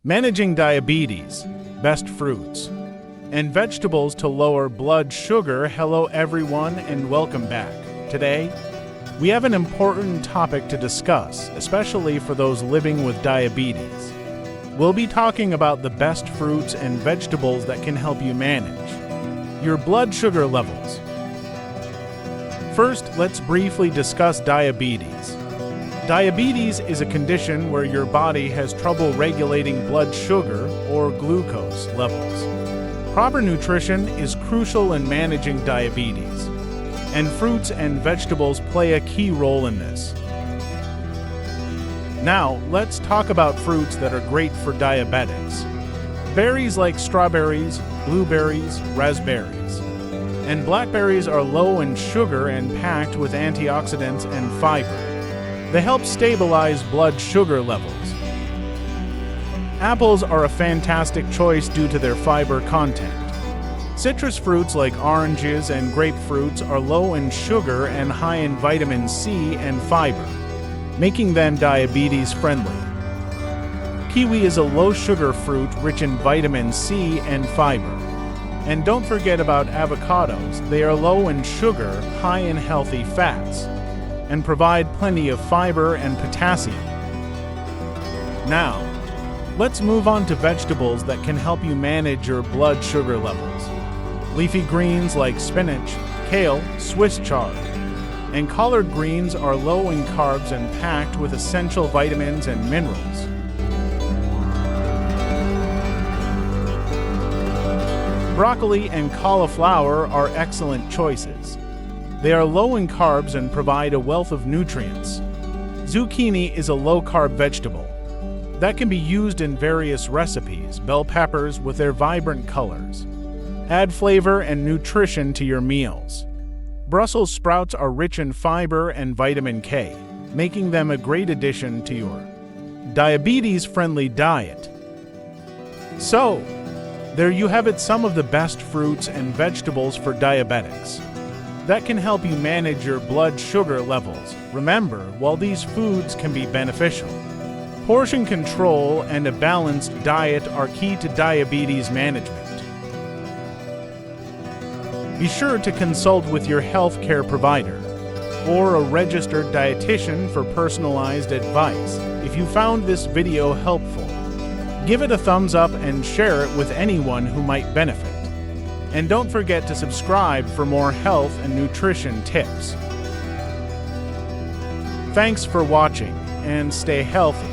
Managing diabetes, best fruits and vegetables to lower blood sugar. Hello everyone and welcome back. Today, we have an important topic to discuss, especially for those living with diabetes. We'll be talking about the best fruits and vegetables that can help you manage your blood sugar levels. First, let's briefly discuss diabetes. Diabetes is a condition where your body has trouble regulating blood sugar or glucose levels. Proper nutrition is crucial in managing diabetes, and fruits and vegetables play a key role in this. Now, let's talk about fruits that are great for diabetics. Berries like strawberries, blueberries, raspberries, and blackberries are low in sugar and packed with antioxidants and fiber. They help stabilize blood sugar levels. Apples are a fantastic choice due to their fiber content. Citrus fruits like oranges and grapefruits are low in sugar and high in vitamin C and fiber, making them diabetes friendly. Kiwi is a low-sugar fruit rich in vitamin C and fiber. And don't forget about avocados. They are low in sugar, high in healthy fats, and provide plenty of fiber and potassium. Now, let's move on to vegetables that can help you manage your blood sugar levels. Leafy greens like spinach, kale, Swiss chard, and collard greens are low in carbs and packed with essential vitamins and minerals. Broccoli and cauliflower are excellent choices. They are low in carbs and provide a wealth of nutrients. Zucchini is a low-carb vegetable that can be used in various recipes. Bell peppers, with their vibrant colors, add flavor and nutrition to your meals. Brussels sprouts are rich in fiber and vitamin K, making them a great addition to your diabetes-friendly diet. So, there you have it, some of the best fruits and vegetables for diabetics that can help you manage your blood sugar levels. Remember, while these foods can be beneficial, portion control and a balanced diet are key to diabetes management. Be sure to consult with your healthcare provider or a registered dietitian for personalized advice. If you found this video helpful, give it a thumbs up and share it with anyone who might benefit. And don't forget to subscribe for more health and nutrition tips. Thanks for watching and stay healthy.